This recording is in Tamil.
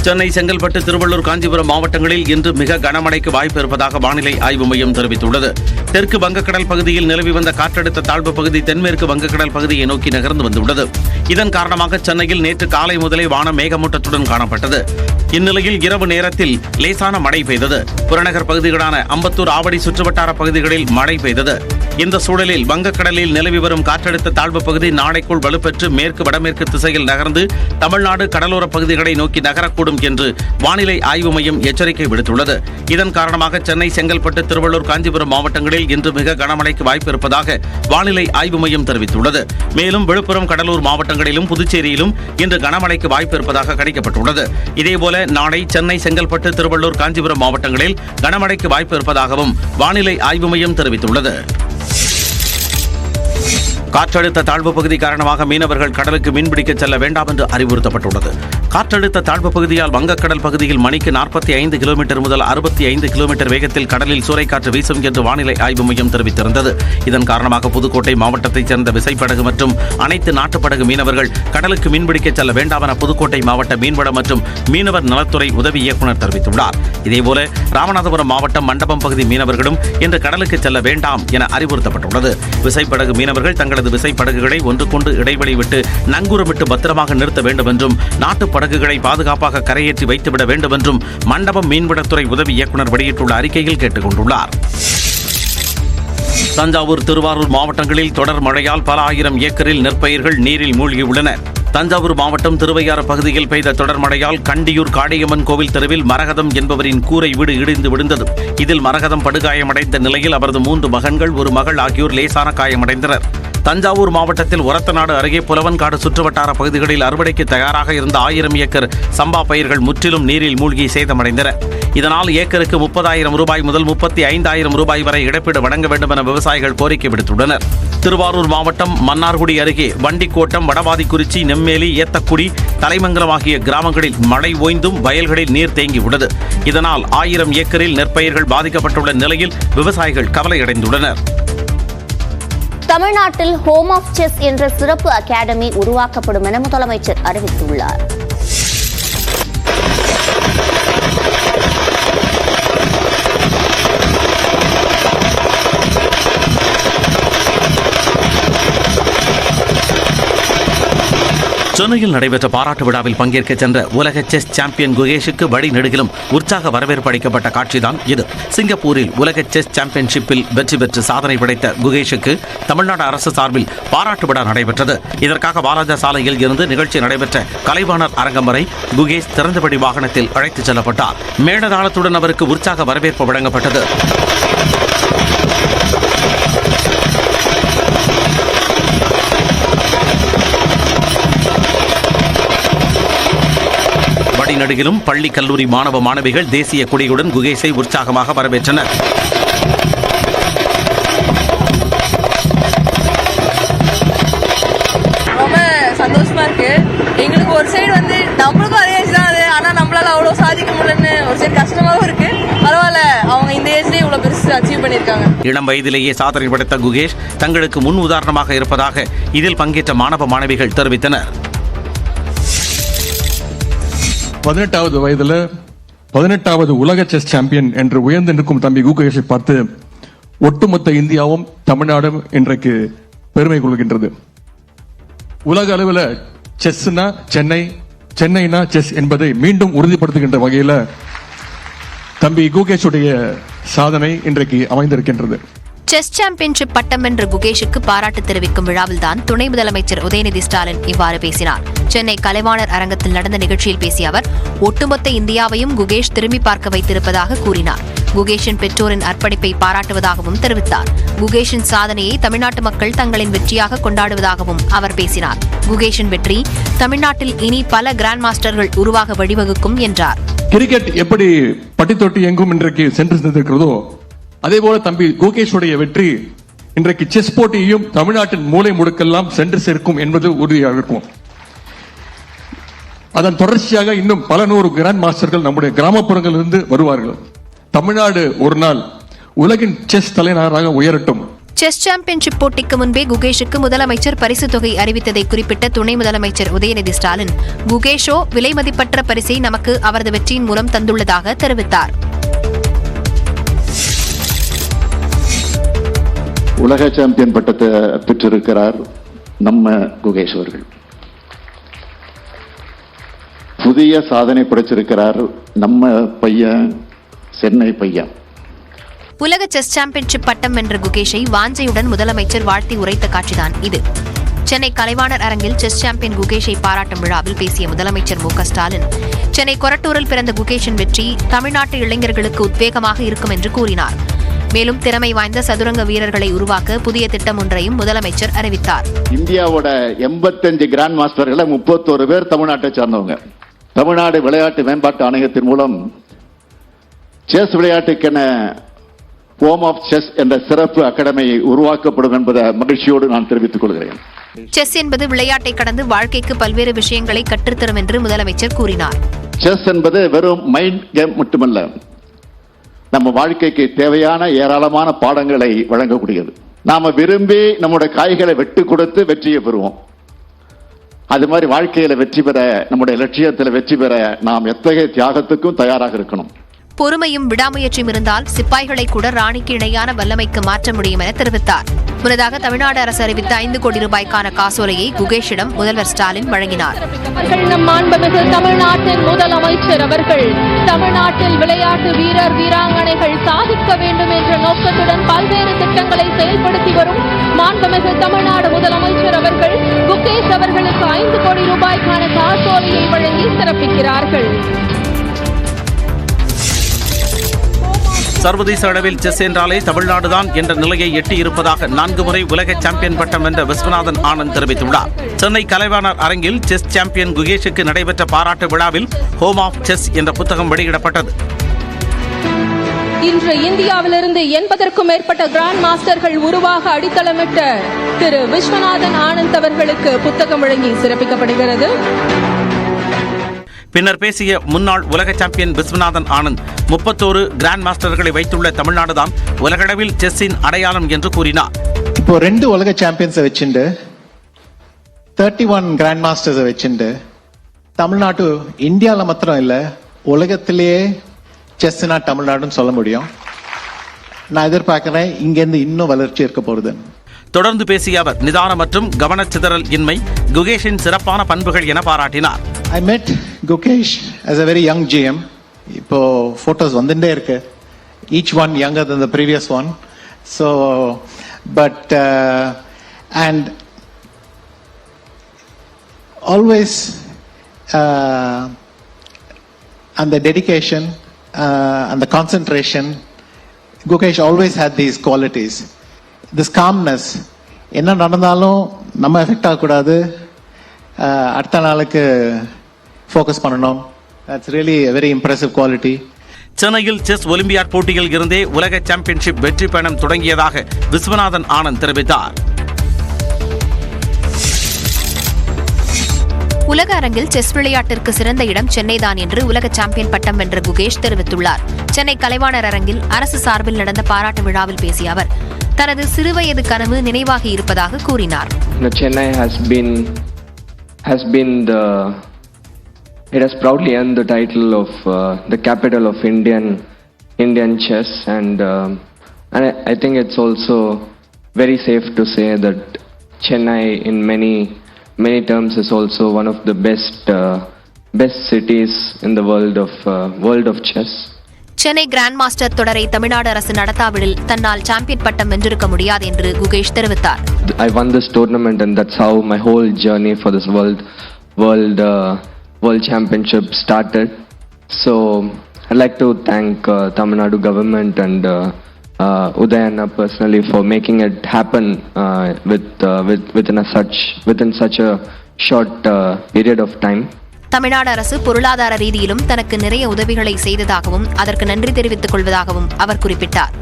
சென்னை, செங்கல்பட்டு, திருவள்ளூர், காஞ்சிபுரம் மாவட்டங்களில் இன்று மிக கனமழைக்கு வாய்ப்பு இருப்பதாக வானிலை ஆய்வு மையம் தெரிவித்துள்ளது. தெற்கு வங்கக்கடல் பகுதியில் நிலவி வந்த காற்றழுத்த தாழ்வு பகுதி தென்மேற்கு வங்கக்கடல் பகுதியை நோக்கி நகர்ந்து வந்துள்ளது. இதன் காரணமாக சென்னையில் நேற்று காலை முதலே வானம் மேகமூட்டத்துடன் காணப்பட்டது. இந்நிலையில் இரவு நேரத்தில் லேசான மழை பெய்தது. புறநகர் பகுதிகளான அம்பத்தூர், ஆவடி சுற்றுவட்டார பகுதிகளில் மழை பெய்தது. இந்த சூழலில் வங்கக்கடலில் நிலவி வரும் காற்றழுத்த தாழ்வு பகுதி நாளைக்குள் வலுப்பெற்று மேற்கு வடமேற்கு திசையில் நகர்ந்து தமிழ்நாடு கடலோர பகுதிகளை நோக்கி நகரக்கூடும் என்று வானிலை ஆய்வு மையம் எச்சரிக்கை விடுத்துள்ளது. இதன் காரணமாக சென்னை, செங்கல்பட்டு, திருவள்ளூர், காஞ்சிபுரம் மாவட்டங்களில் இன்று மிக கனமழைக்கு வாய்ப்பு இருப்பதாக வானிலை ஆய்வு மையம் தெரிவித்துள்ளது. மேலும் விழுப்புரம், கடலூர் மாவட்டங்களிலும் புதுச்சேரியிலும் இன்று கனமழைக்கு வாய்ப்பு இருப்பதாக கணிக்கப்பட்டுள்ளது. இதேபோல நாளை சென்னை, செங்கல்பட்டு, திருவள்ளூர், காஞ்சிபுரம் மாவட்டங்களில் கனமழைக்கு வாய்ப்பு இருப்பதாகவும் வானிலை ஆய்வு மையம் தெரிவித்துள்ளது. காற்றழுத்த தாழ்வு பகுதி காரணமாக மீனவர்கள் கடலுக்கு மீன்பிடிக்க செல்ல வேண்டாம் என்று அறிவுறுத்தப்பட்டுள்ளது. காற்றழுத்த தாழ்வு பகுதியால் வங்கக்கடல் பகுதியில் மணிக்கு 45 கிலோமீட்டர் முதல் 65 கிலோமீட்டர் வேகத்தில் கடலில் சூறைக்காற்று வீசும் என்று வானிலை ஆய்வு மையம் தெரிவித்திருந்தது. இதன் காரணமாக புதுக்கோட்டை மாவட்டத்தைச் சேர்ந்த விசைப்படகு மற்றும் அனைத்து நாட்டுப்படகு மீனவர்கள் கடலுக்கு மீன்பிடிக்க செல்ல வேண்டாம் என புதுக்கோட்டை மாவட்ட மீன்வளம் மற்றும் மீனவர் நலத்துறை உதவி இயக்குநர் தெரிவித்துள்ளார். இதேபோல ராமநாதபுரம் மாவட்டம் மண்டபம் பகுதி மீனவர்களும் இன்று கடலுக்கு செல்ல வேண்டாம் என அறிவுறுத்தப்பட்டுள்ளது. விசைப்படகு மீனவர்கள் தங்களது விசைப்படகுகளை ஒன்றுக்கொண்டு இடைவெளி விட்டு நங்கூரமிட்டு பத்திரமாக நிறுத்த வேண்டும் என்றும் நாட்டு படகுகளை பாதுகாப்பாக கரையேற்றி வைத்துவிட வேண்டும் என்றும் மண்டபம் மீன்வளத்துறை உதவி இயக்குநர் வெளியிட்டுள்ள அறிக்கையில் கேட்டுக் கொண்டுள்ளார். தஞ்சாவூர், திருவாரூர் மாவட்டங்களில் தொடர் மழையால் பல ஆயிரம் ஏக்கரில் நெற்பயிர்கள் நீரில் மூழ்கியுள்ளன. தஞ்சாவூர் மாவட்டம் திருவையாறு பகுதியில் பெய்த தொடர் மழையால் கண்டியூர் காளியம்மன் கோவில் தெருவில் மரகதம் என்பவரின் கூரை வீடு இடிந்து விழுந்தது. இதில் மரகதம் படுகாயமடைந்த நிலையில் அவரது 3 மகன்கள், ஒரு மகள் ஆகியோர் லேசான காயமடைந்தனர். தஞ்சாவூர் மாவட்டத்தில் ஒரத்தநாடு அருகே புலவன்காடு சுற்றுவட்டார பகுதிகளில் அறுவடைக்கு தயாராக இருந்த 1000 ஏக்கர் சம்பா பயிர்கள் முற்றிலும் நீரில் மூழ்கி சேதமடைந்தன. இதனால் ஏக்கருக்கு 30,000 ரூபாய் முதல் 35,000 ரூபாய் வரை இழப்பீடு வழங்க வேண்டும் என விவசாயிகள் கோரிக்கை விடுத்துள்ளனர். திருவாரூர் மாவட்டம் மன்னார்குடி அருகே வண்டிக்கோட்டம், வடவாதிக்குறிச்சி, நெம்மேலி, ஏத்தக்குடி, தலைமங்கலம் ஆகிய கிராமங்களில் மழை ஓய்ந்தும் வயல்களில் நீர் தேங்கியுள்ளது. இதனால் 1000 ஏக்கரில் நெற்பயிர்கள் பாதிக்கப்பட்டுள்ள நிலையில் விவசாயிகள் கவலையடைந்துள்ளனர். தமிழ்நாட்டில் ஹோம் ஆஃப் செஸ் என்ற சிறப்பு அகாடமி உருவாக்கப்படும் என முதலமைச்சர் அறிவித்துள்ளார். சென்னையில் நடைபெற்ற பாராட்டு விழாவில் பங்கேற்க சென்ற உலக செஸ் சாம்பியன் குகேஷுக்கு வழி நெடுகிலும் உற்சாக வரவேற்பு அளிக்கப்பட்ட காட்சிதான் இது. சிங்கப்பூரில் உலக செஸ் சாம்பியன்ஷிப்பில் வெற்றி பெற்று சாதனை படைத்த குகேஷுக்கு தமிழ்நாடு அரசு சார்பில் பாராட்டு விழா நடைபெற்றது. இதற்காக வாலாஜா சாலையில் இருந்து நிகழ்ச்சி நடைபெற்ற கலைவாணர் அரங்கம் வரை குகேஷ் திறந்தபடி வாகனத்தில் அழைத்துச் செல்லப்பட்டார். மேளதாளத்துடன் அவருக்கு உற்சாக வரவேற்பு வழங்கப்பட்டது. நடுகிலும் பள்ளி, கல்லூரி மாணவ மாணவிகள் தேசிய கொடியுடன் குகேஷை உற்சாகமாக வரவேற்றனர். ரொம்ப சந்தோஷமா இருக்கு. எங்களுக்கு ஒரு சைடு வந்து நம்மளுக்கும் அதே ஏஜ் தான், ஆனா நம்மளால அவ்வளவு சாதிக்க முடியலன்னு ஒரு சைடு கஷ்டமாவும் இருக்கு. பரவாயில்ல, அவங்க இந்த ஏஜ்லயே இவ்வளவு பெருசு அச்சீவ் பண்ணிருக்காங்க. இளம் வயதிலேயே சாதனை படைத்த குகேஷ் தங்களுக்கு முன் உதாரணமாக இருப்பதாக இதில் பங்கேற்ற மாணவ மாணவிகள் தெரிவித்தனர். 18வது வயதுல 18வது உலக செஸ் சாம்பியன் என்று உயர்ந்து நிற்கும் தம்பி குகேஷை பார்த்து ஒட்டுமொத்த இந்தியாவும் தமிழ்நாடும் இன்றைக்கு பெருமை கொள்கின்றது. உலக அளவில் செஸ்னா சென்னை, சென்னைனா செஸ் என்பதை மீண்டும் உறுதிப்படுத்துகின்ற வகையில் தம்பி குகேஷுடைய சாதனை இன்றைக்கு அமைந்திருக்கின்றது. செஸ் சாம்பியன்ஷிப் பட்டம் வென்ற குகேஷுக்கு பாராட்டு தெரிவிக்கும் விழாவில்தான் துணை முதலமைச்சர் உதயநிதி ஸ்டாலின் இவ்வாறு பேசினார். சென்னை கலைவாணர் அரங்கத்தில் நடந்த நிகழ்ச்சியில் பேசிய அவர் ஒட்டுமொத்த இந்தியாவையும் குகேஷ் திரும்பி பார்க்க வைத்திருப்பதாக கூறினார். குகேஷின் பெற்றோரின் அர்ப்பணிப்பை பாராட்டுவதாகவும் தெரிவித்தார். குகேஷின் சாதனையை தமிழ்நாட்டு மக்கள் தங்களின் வெற்றியாக கொண்டாடுவதாகவும் அவர் பேசினார். குகேஷின் வெற்றி தமிழ்நாட்டில் இனி பல கிராண்ட் மாஸ்டர்கள் உருவாக வழிவகுக்கும் என்றார். கிரிக்கெட் எப்படி பட்டித்தொட்டி எங்கும் இன்றைக்கு சென்று சென்றிருக்கிறதோ அதேபோல தம்பி குகேஷுடைய வெற்றி இன்றைக்கு செஸ் போட்டியையும் தமிழ்நாட்டின் மூலை முடுக்கெல்லாம் சென்று சேர்க்கும் என்பது உறுதியாக இருக்கும். அதன் தொடர்ச்சியாக இன்னும் பல 100 கிராண்ட் மாஸ்டர்கள் நம்முடைய கிராமப்புறங்களிலிருந்து வருவார்கள். தமிழ்நாடு ஒரு நாள் உலகின் செஸ் தலைநகராக உயரட்டும். செஸ் சாம்பியன்ஷிப் போட்டிக்கு முன்பே குகேஷுக்கு முதலமைச்சர் பரிசுத் தொகை அறிவித்ததை குறிப்பிட்ட துணை முதலமைச்சர் உதயநிதி ஸ்டாலின், குகேஷோ விலை மதிப்பற்ற பரிசை நமக்கு அவரது வெற்றியின் மூலம் தந்துள்ளதாக தெரிவித்தார். உலக சாம்பியன் பட்டத்தை பெற்றிருக்கிறார் நம்ம குகேஷ் அவர்கள். புதிய சாதனை படைச்சிருக்கிறார் நம்ம பையன், சென்னை பையன். உலக செஸ் சாம்பியன்ஷிப் பட்டம் வென்ற குகேஷை வாஞ்சையுடன் முதலமைச்சர் வாழ்த்தி உரைத்த காட்சிதான் இது. சென்னை கலைவாணர் அரங்கில் செஸ் சாம்பியன் குகேஷை பாராட்டும் விழாவில் பேசிய முதலமைச்சர் மு.க.ஸ்டாலின், சென்னை கொரட்டூரில் பிறந்த குகேஷின் வெற்றி தமிழ்நாட்டு இளைஞர்களுக்கு உத்வேகமாக இருக்கும் என்று கூறினார். மேலும் திறமை வாய்ந்த சதுரங்க வீரர்களை உருவாக்க புதிய திட்டம் ஒன்றையும் முதலமைச்சர் அறிவித்தார். இந்தியாவோட 85 கிராண்ட் மாஸ்டர்களை 31 பேர் தமிழ்நாட்டை சார்ந்தவங்க. தமிழ்நாடு விளையாட்டு மேம்பாட்டு ஆணையத்தின் மூலம் செஸ் விளையாட்டுக்கென ஹோம் ஆஃப் செஸ் என்ற சிறப்பு அகாடமியை உருவாக்கப்படும் என்பதை மகிழ்ச்சியோடு நான் தெரிவித்துக் கொள்கிறேன். செஸ் என்பது விளையாட்டை கடந்து வாழ்க்கைக்கு பல்வேறு விஷயங்களை கற்றுத்தரும் என்று முதலமைச்சர் கூறினார். செஸ் என்பது வெறும் மைண்ட் கேம் மட்டுமல்ல, நம்ம வாழ்க்கைக்கு தேவையான ஏராளமான பாடங்களை வழங்கக்கூடியது. நாம விரும்பி நம்முடைய காய்களை வெட்டு கொடுத்து வெற்றியை பெறுவோம். அது மாதிரி வாழ்க்கையில வெற்றி பெற, நம்முடைய லட்சியத்தில் வெற்றி பெற நாம் எத்தகைய தியாகத்துக்கும் தயாராக இருக்கணும். பொறுமையும் விடாமுயற்சியும் இருந்தால் சிப்பாய்களை கூட ராணிக்கு இணையான வல்லமைக்கு மாற்ற முடியும் என தெரிவித்தார். முன்னதாக தமிழ்நாடு அரசு அறிவித்த 5 கோடி ரூபாய்க்கான காசோலையை குகேஷிடம் முதல்வர் ஸ்டாலின் வழங்கினார். நம் மாண்புமிகு தமிழ்நாட்டின் முதலமைச்சர் அவர்கள் தமிழ்நாட்டில் விளையாட்டு வீரர் வீராங்கனைகள் சாதிக்க வேண்டும் என்ற நோக்கத்துடன் பல்வேறு திட்டங்களை செயல்படுத்தி வரும் மாண்புமிகு தமிழ்நாடு முதலமைச்சர் அவர்கள் குகேஷ் அவர்களுக்கு 5 கோடி ரூபாய்க்கான காசோலையை வழங்கி சிறப்பிக்கிறார்கள். சர்வதேச அளவில் செஸ் என்றாலே தமிழ்நாடுதான் என்ற நிலையை எட்டியிருப்பதாக 4 முறை உலக சாம்பியன் பட்டம் வென்ற விஸ்வநாதன் ஆனந்த் தெரிவித்துள்ளார். சென்னை கலைவாணர் அரங்கில் செஸ் சாம்பியன் குகேஷுக்கு நடைபெற்ற பாராட்டு விழாவில் ஹோம் ஆஃப் செஸ் என்ற புத்தகம் வெளியிடப்பட்டது. இன்று இந்தியாவிலிருந்து 80க்கும் மேற்பட்ட கிராண்ட் மாஸ்டர்கள் உருவாக அடித்தளமிட்ட திரு விஸ்வநாதன் ஆனந்த் அவர்களுக்கு புத்தகம் வழங்கி சிறப்பிக்கப்படுகிறது. பின்னர் பேசிய முன்னாள் உலக சாம்பியன் விஸ்வநாதன் ஆனந்த், 31 கிராண்ட் மாஸ்டர்களை வைத்துள்ள தமிழ்நாடுதான் உலகளவில் செஸ்ஸின் அடையாளம் என்று கூறினார். இப்போ 2 உலக சாம்பியன்ஸை வச்சுண்டு 31 கிராண்ட் மாஸ்டர்ஸை வச்சுண்டு தமிழ்நாட்டு இந்தியாவில் மாத்திரம் இல்லை, உலகத்திலேயே செஸ்னா தமிழ்நாடுன்னு சொல்ல முடியும். நான் எதிர்பார்க்கிறேன் இங்கேருந்து இன்னும் வளர்ச்சி இருக்க போகுது. தொடர்ந்து பேசிய அவர் நிதானம் மற்றும் கவனச்சிதறல் இன்மை குகேஷின் சிறப்பான பண்புகள் என பாராட்டினார். I met Gukesh as a very young GM. இப்போ போட்டோஸ் வந்துட்டே இருக்கு. Each one younger than the previous one. So, but and always and the dedication and the concentration. Gukesh always had these qualities. This calmness. என்ன நடந்தாலும் நம்ம எஃபெக்ட் ஆகக்கூடாது, அடுத்த நாளுக்கு ஃபோக்கஸ் பண்ணணும். That's really a very impressive quality. சென்னையில் செஸ் ஒலிம்பியாட் போட்டியில் இருந்தே உலக சாம்பியன்ஷிப் வெற்றி பயணம் தொடங்கியதாக விஸ்வநாதன் ஆனந்த் தெரிவித்தார். உலக அரங்கில் செஸ் விளையாட்டிற்கு சிறந்த இடம் சென்னைதான் என்று உலக சாம்பியன் பட்டம் வென்ற குகேஷ் தெரிவித்துள்ளார். சென்னை கலைவாணர் அரங்கில் அரசு சார்பில் நடந்த பாராட்டு விழாவில் பேசிய அவர் தனது சிறுவயது கனவு நினைவாகி இருப்பதாக கூறினார். Chennai it has proudly earned the title of the capital of Indian chess, and I think it's also very safe to say that Chennai in many terms is also one of the best cities in the world of chess. Chennai grand master தொடரை தமிழ்நாடு அரசு நடத்தாவிடில் தன்னால் சாம்பியன் பட்டம் வென்றிருக்க முடியாது என்று குகேஷ் தெரிவித்தார். I won this tournament and that's how my whole journey for this world championship started. So I'd like to thank Tamil Nadu government and Udayana personally for making it happen within such a short period of time. Tamil Nadu அரசு பொருளாதார ரீதியிலும் தனக்கு நிறைய உதவிகளை செய்ததாகவும் அதற்கு நன்றி தெரிவித்துக் கொள்வதாகவும் அவர் குறிப்பிட்டார்.